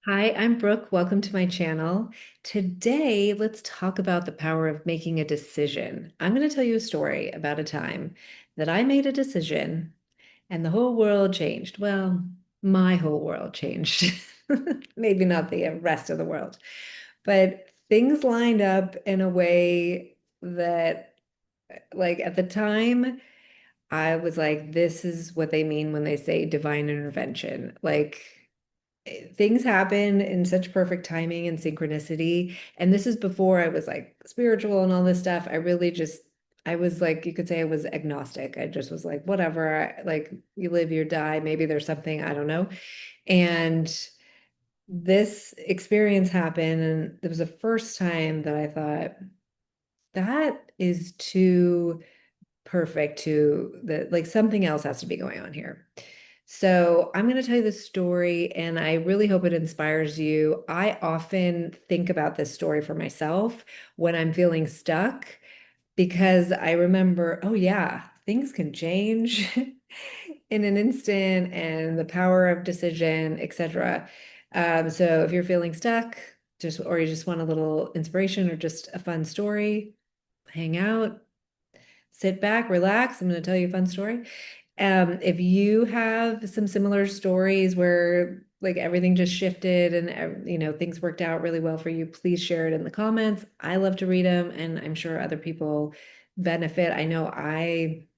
Hi, I'm Brooke. Welcome to my channel. Today, let's talk about the power of making a decision. I'm going to tell you a story about a time that I made a decision and the whole world changed. Well, my whole world changed. Maybe not the rest of the world, but things lined up in a way that, like, at the time, I was like, this is what they mean when they say divine intervention. Like, things happen in such perfect timing and synchronicity. And this is before I was like spiritual and all this stuff. I was like, you could say I was agnostic. I just was like, whatever, like you live, you die. Maybe there's something, I don't know. And this experience happened. And it was the first time that I thought, that is too perfect to the, like something else has to be going on here. So I'm going to tell you this story, and I really hope it inspires you. I often think about this story for myself when I'm feeling stuck because I remember, oh, yeah, things can change in an instant and the power of decision, etc. So if you're feeling stuck, just or you just want a little inspiration or just a fun story, hang out, sit back, relax. I'm going to tell you a fun story. If you have some similar stories where like everything just shifted and things worked out really well for you, please share it in the comments. I love to read them, and I'm sure other people benefit. I know I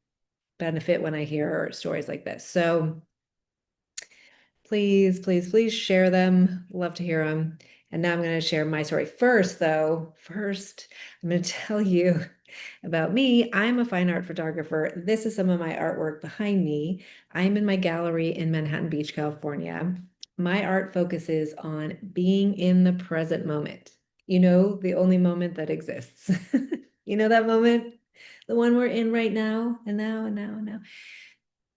benefit when I hear stories like this. So please, please, please share them. Love to hear them. And now I'm going to share my story first, though. First, I'm going to tell you about me. I'm a fine art photographer. This is some of my artwork behind me. I'm in my gallery in Manhattan Beach, California. My art focuses on being in the present moment. You know, the only moment that exists. You know that moment? The one we're in right now, and now, and now, and now.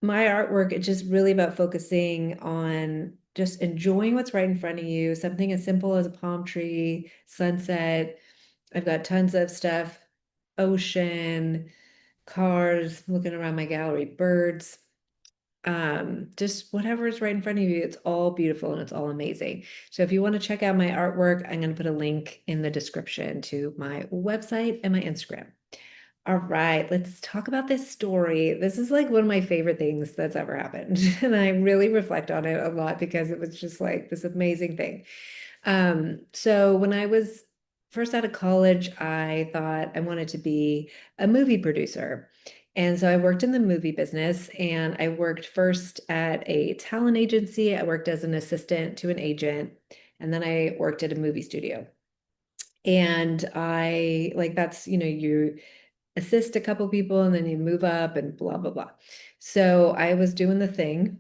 My artwork, it's just really about focusing on just enjoying what's right in front of you, something as simple as a palm tree, sunset. I've got tons of stuff, ocean, cars, looking around my gallery, birds, just whatever is right in front of you. It's all beautiful and it's all amazing. So if you want to check out my artwork, I'm going to put a link in the description to my website and my Instagram. All right, let's talk about this story. This is like one of my favorite things that's ever happened. And I really reflect on it a lot because it was just like this amazing thing. So when I was first out of college, I thought I wanted to be a movie producer. And so I worked in the movie business, and I worked first at a talent agency. I worked as an assistant to an agent, and then I worked at a movie studio. And I like that's, you assist a couple people and then you move up and blah, blah, blah. So I was doing the thing.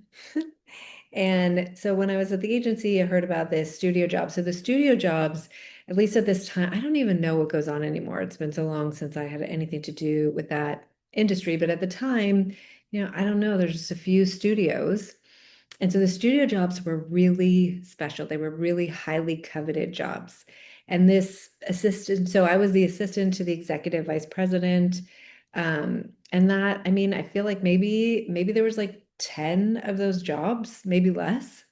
And so when I was at the agency, I heard about this studio job. So the studio jobs, at least at this time, I don't even know what goes on anymore. It's been so long since I had anything to do with that industry. But at the time, I don't know, there's just a few studios. And so the studio jobs were really special. They were really highly coveted jobs. And this assistant, so I was the assistant to the executive vice president. And that, I mean, I feel like maybe there was like 10 of those jobs, maybe less.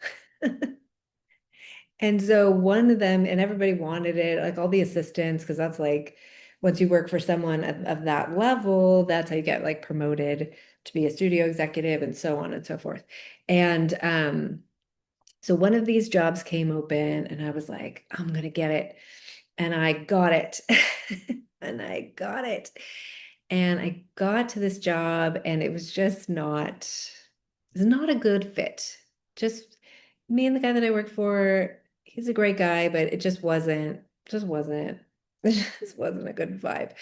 And so one of them, and everybody wanted it, like all the assistants, because that's like once you work for someone of that level, that's how you get like promoted to be a studio executive and so on and so forth. And so one of these jobs came open, and I was like, I'm gonna get it. And I got it. And I got it. And I got to this job, and it was just not a good fit. Just me and the guy that I worked for, he's a great guy, but it it just wasn't a good vibe.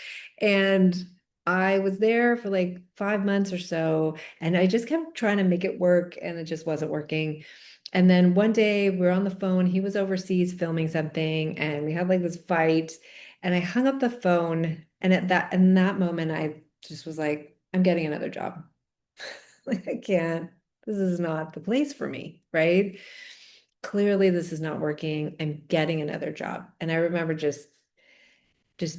And I was there for like 5 months or so, and I just kept trying to make it work, and it just wasn't working. And then one day we were on the phone, he was overseas filming something, and we had like this fight, and I hung up the phone, and in that moment, I just was like, I'm getting another job. Like, I can't, this is not the place for me, right? Clearly this is not working. I'm getting another job. And I remember just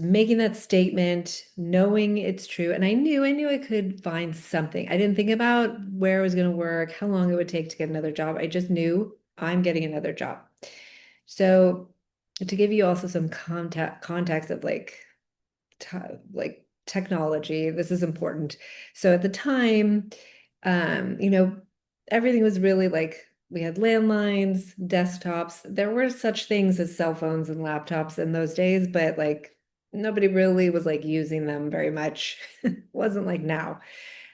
making that statement, knowing it's true. And I knew I could find something. I didn't think about where I was going to work, how long it would take to get another job. I just knew I'm getting another job. So to give you also some context of te technology, this is important. So at the time, everything was really like we had landlines, desktops. There were such things as cell phones and laptops in those days, but like nobody really was like using them very much. Wasn't like now.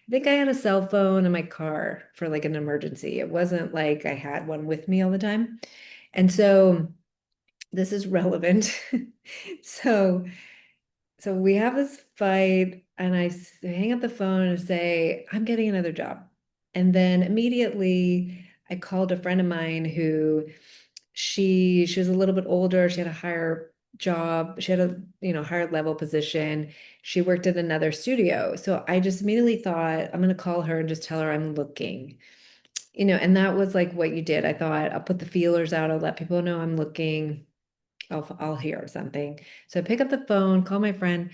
I think I had a cell phone in my car for like an emergency. It wasn't like I had one with me all the time. And so this is relevant. So so we have this fight, and hang up the phone and say, I'm getting another job. And then immediately I called a friend of mine who she was a little bit older. She had a higher job. She had a, higher level position. She worked at another studio. So I just immediately thought, I'm going to call her and just tell her I'm looking. And that was like what you did. I thought I'll put the feelers out. I'll let people know I'm looking. I'll hear something. So I pick up the phone, call my friend,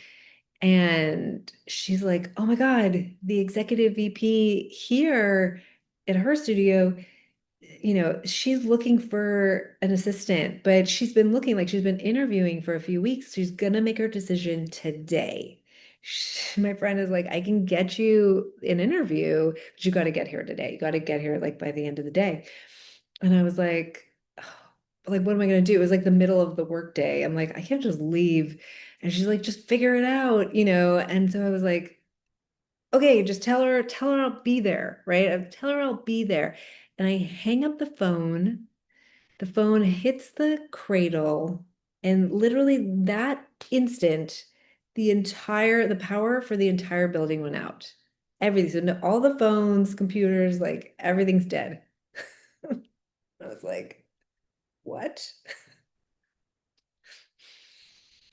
and she's like, "Oh my God, the executive VP here at her studio, she's looking for an assistant, but she's been looking like she's been interviewing for a few weeks. She's gonna make her decision today." My friend is like, "I can get you an interview, but you got to get here today. You got to get here like by the end of the day." And I was like, "Oh, like, what am I gonna do?" It was like the middle of the workday. I'm like, I can't just leave. And she's like, just figure it out. And so I was like, okay, just tell her I'll be there, right? Tell her I'll be there. And I hang up the phone hits the cradle, and literally that instant, the power for the entire building went out. Everything. So all the phones, computers, like everything's dead. I was like, what?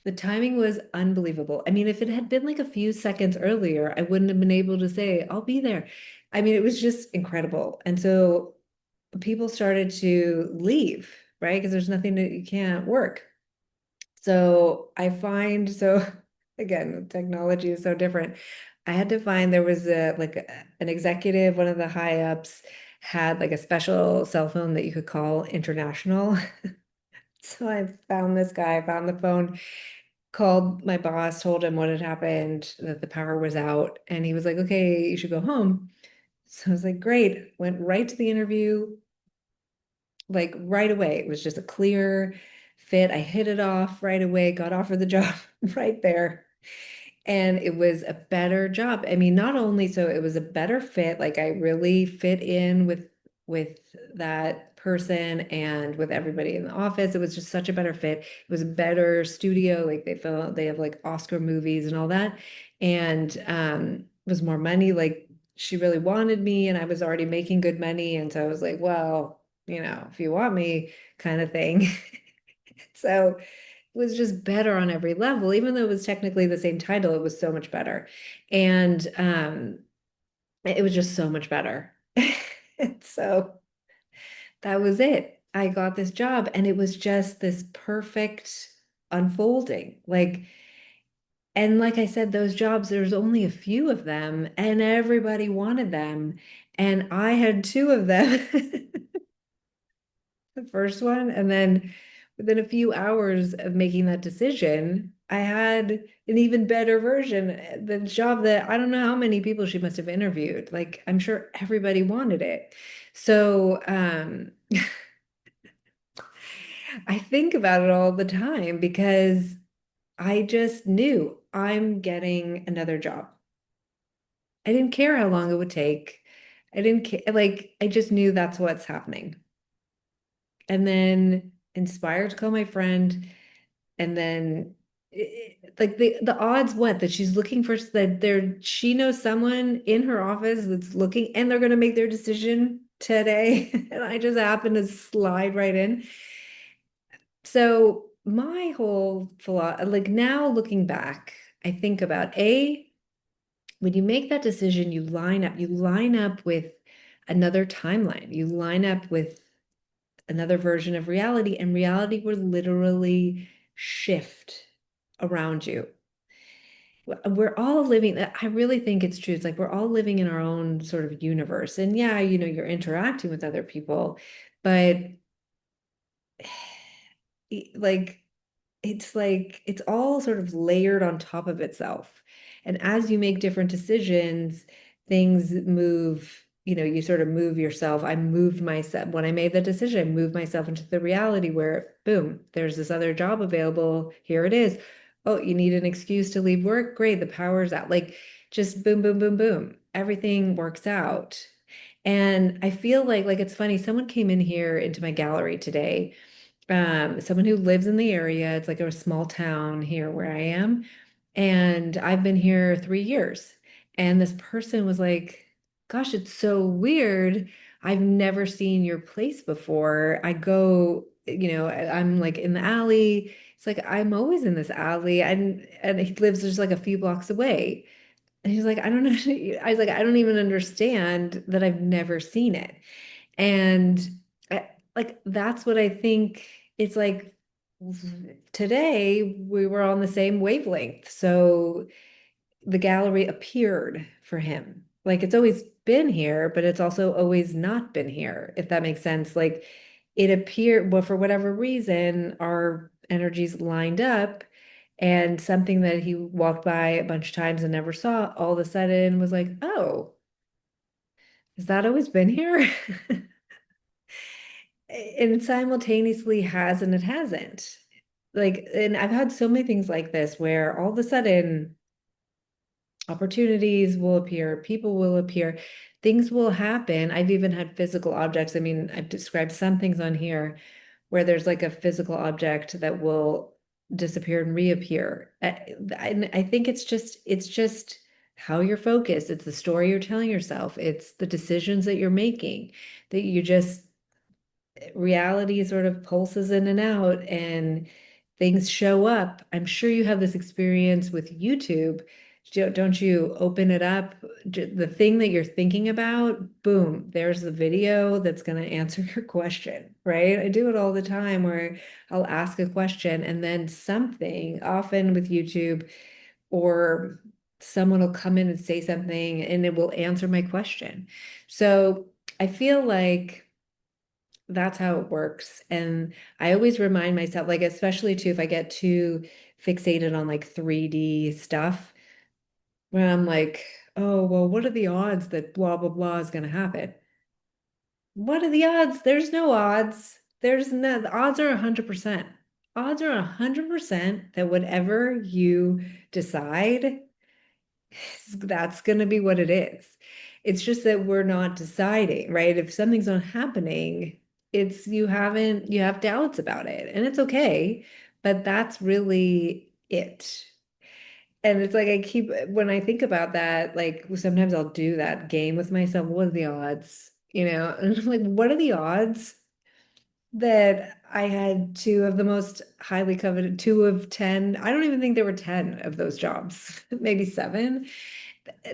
The timing was unbelievable. I mean, if it had been like a few seconds earlier, I wouldn't have been able to say, I'll be there. I mean, it was just incredible. And so people started to leave, right? Because there's nothing that you can't work. So I find, so again, technology is so different. I had to find there was an executive, one of the high ups had like a special cell phone that you could call international. So I found this guy, found the phone, called my boss, told him what had happened, that the power was out, and he was like, okay, you should go home. So I was like, great. Went right to the interview, like right away. It was just a clear fit. I hit it off right away, got offered the job right there. And it was a better job. I mean, not only so it was a better fit, like I really fit in with that person and with everybody in the office. It was just such a better fit. It was a better studio. Like they have like Oscar movies and all that. And it was more money. Like she really wanted me, and I was already making good money. And so I was like, well, if you want me, kind of thing. So was just better on every level, even though it was technically the same title, it was so much better. And it was just so much better. And so that was it. I got this job, and it was just this perfect unfolding. And like I said, those jobs, there's only a few of them, and everybody wanted them. And I had two of them. The first one. And then within a few hours of making that decision, I had an even better version. The job that I don't know how many people she must have interviewed. Like, I'm sure everybody wanted it. So, I think about it all the time because I just knew I'm getting another job. I didn't care how long it would take. I didn't care. Like, I just knew that's what's happening. And then inspired to call my friend. And then like the odds what that she's looking for, that she knows someone in her office that's looking, and they're going to make their decision today. And I just happened to slide right in. So my whole philosophy, like now looking back, I think about when you make that decision, you line up with another timeline, you line up with another version of reality, and reality will literally shift around you. We're all living, I really think it's true. It's like we're all living in our own sort of universe. And yeah, you're interacting with other people, but like it's all sort of layered on top of itself. And as you make different decisions, things move, you sort of move yourself. I moved myself when I made that decision, I moved myself into the reality where, boom, there's this other job available. Here it is. Oh, you need an excuse to leave work? Great, the power's out. Like just boom, boom, boom, boom. Everything works out. And I feel like it's funny, someone came in here into my gallery today, someone who lives in the area. It's like a small town here where I am. And I've been here 3 years. And this person was like, gosh, it's so weird. I've never seen your place before. I go, I'm like in the alley. It's like I'm always in this alley. And he lives just like a few blocks away. And he's like, I don't know. I was like, I don't even understand that I've never seen it. And like that's what I think it's like today we were on the same wavelength. So the gallery appeared for him. Like it's always been here, but it's also always not been here, if that makes sense. Like it appeared, well, for whatever reason, our energies lined up, and something that he walked by a bunch of times and never saw, all of a sudden was like, oh, has that always been here? And simultaneously has and it hasn't. Like, and I've had so many things like this where all of a sudden opportunities will appear, people will appear, things will happen. I've even had physical objects. I mean, I've described some things on here where there's like a physical object that will disappear and reappear. And I think it's just how you're focused. It's the story you're telling yourself. It's the decisions that you're making that you just reality sort of pulses in and out and things show up. I'm sure you have this experience with YouTube. Don't you open it up? The thing that you're thinking about, boom, there's the video that's going to answer your question, right? I do it all the time where I'll ask a question and then something, often with YouTube, or someone will come in and say something and it will answer my question. So I feel like that's how it works. And I always remind myself, like, especially too, if I get too fixated on like 3D stuff, when I'm like, oh, well, what are the odds that blah, blah, blah is going to happen? What are the odds? There's no odds. There's no, the odds are 100%. Odds are 100% that whatever you decide, that's going to be what it is. It's just that we're not deciding, right? If something's not happening, it's you have doubts about it, and it's okay, but that's really it. And it's like I keep, when I think about that, like sometimes I'll do that game with myself. What are the odds? And I'm like, what are the odds that I had two of the most highly coveted, two of 10? I don't even think there were 10 of those jobs, maybe seven.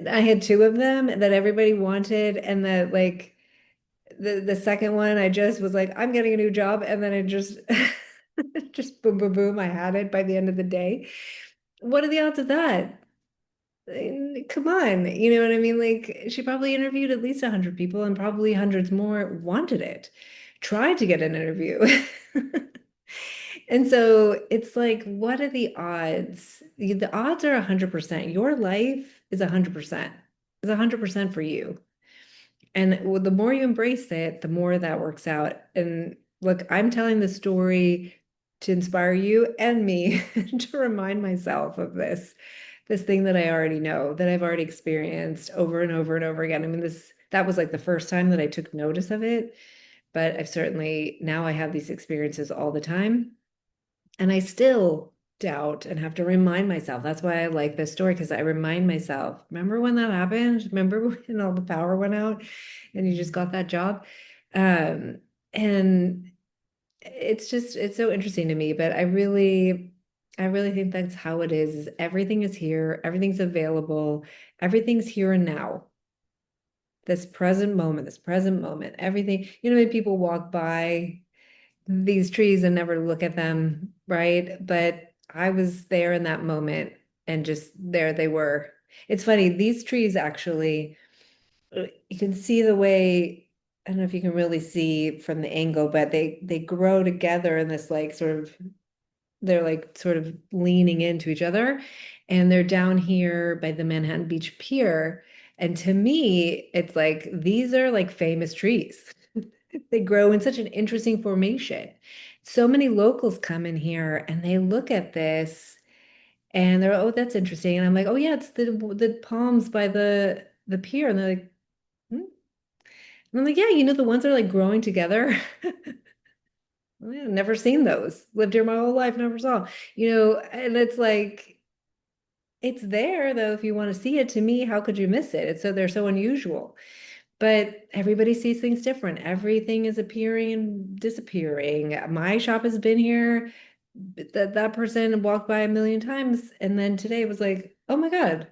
I had two of them that everybody wanted, and that like the second one, I just was like, I'm getting a new job, and then it just just boom, boom, boom, I had it by the end of the day. What are the odds of that? Come on, you know what I mean? Like she probably interviewed at least 100 people, and probably hundreds more wanted it, tried to get an interview. And so it's like, what are the odds? The odds are 100%. Your life is 100%. It's 100% for you. And the more you embrace it, the more that works out. And look, I'm telling the story to inspire you and me to remind myself of this thing that I already know, that I've already experienced over and over and over again. I mean, that was like the first time that I took notice of it, but I've certainly now I have these experiences all the time. And I still doubt and have to remind myself. That's why I like this story, because I remind myself, remember when that happened? Remember when all the power went out and you just got that job? And it's so interesting to me, but I really think that's how it is everything is here, everything's available, everything's here and now. This present moment, everything, when people walk by these trees and never look at them, right? But I was there in that moment and just there they were. It's funny, these trees actually, you can see the way. I don't know if you can really see from the angle, but they grow together in this like sort of they're like sort of leaning into each other, and they're down here by the Manhattan Beach Pier. And to me, it's like these are like famous trees. They grow in such an interesting formation. So many locals come in here and they look at this and they're, oh, that's interesting. And I'm like, oh yeah, it's the palms by the pier. And they're like, hmm? And I'm like, yeah, the ones that are like growing together. Well, yeah, never seen those. Lived here my whole life, never saw. And it's like it's there though if you want to see it. To me, how could you miss it? It's so they're so unusual. But everybody sees things different. Everything is appearing and disappearing. My shop has been here. That person walked by a million times, and then today was like, "Oh my God,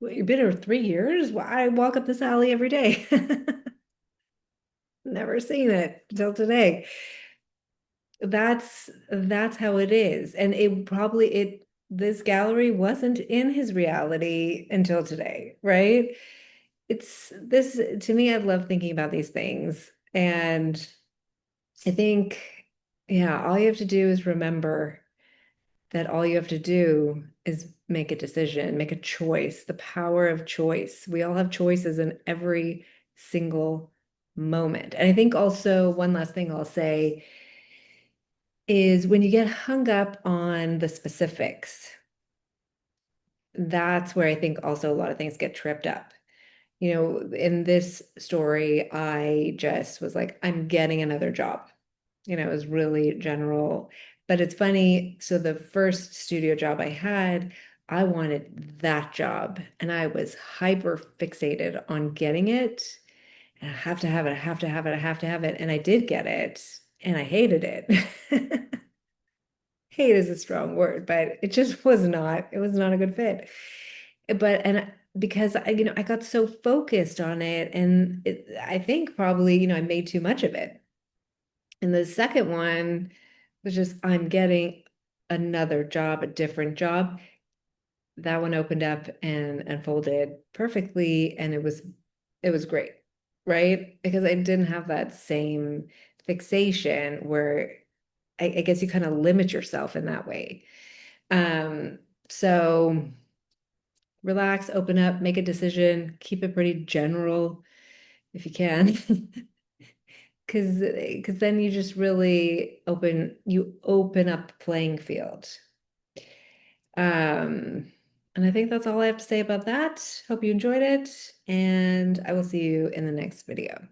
what, you've been here 3 years? Well, I walk up this alley every day." Never seen it until today. That's how it is. And it this gallery wasn't in his reality until today, right? It's this to me, I love thinking about these things. And I think, yeah, all you have to do is remember that all you have to do is make a decision, make a choice, the power of choice. We all have choices in every single moment. And I think also one last thing I'll say is when you get hung up on the specifics, that's where I think also a lot of things get tripped up. In this story, I just was like, I'm getting another job. It was really general. But it's funny. So the first studio job I had, I wanted that job and I was hyper fixated on getting it. And I have to have it, I have to have it, I have to have it. And I did get it and I hated it. Hate is a strong word, but it was not a good fit. And because I got so focused on it and I think probably, I made too much of it. And the second one was just, I'm getting another job, a different job. That one opened up and unfolded perfectly. And it was great, right? Because I didn't have that same fixation where I guess you kind of limit yourself in that way. Um, so relax, open up, make a decision, keep it pretty general if you can. Because then you just really open up the playing field. Um, and I think that's all I have to say about that. Hope you enjoyed it, and I will see you in the next video.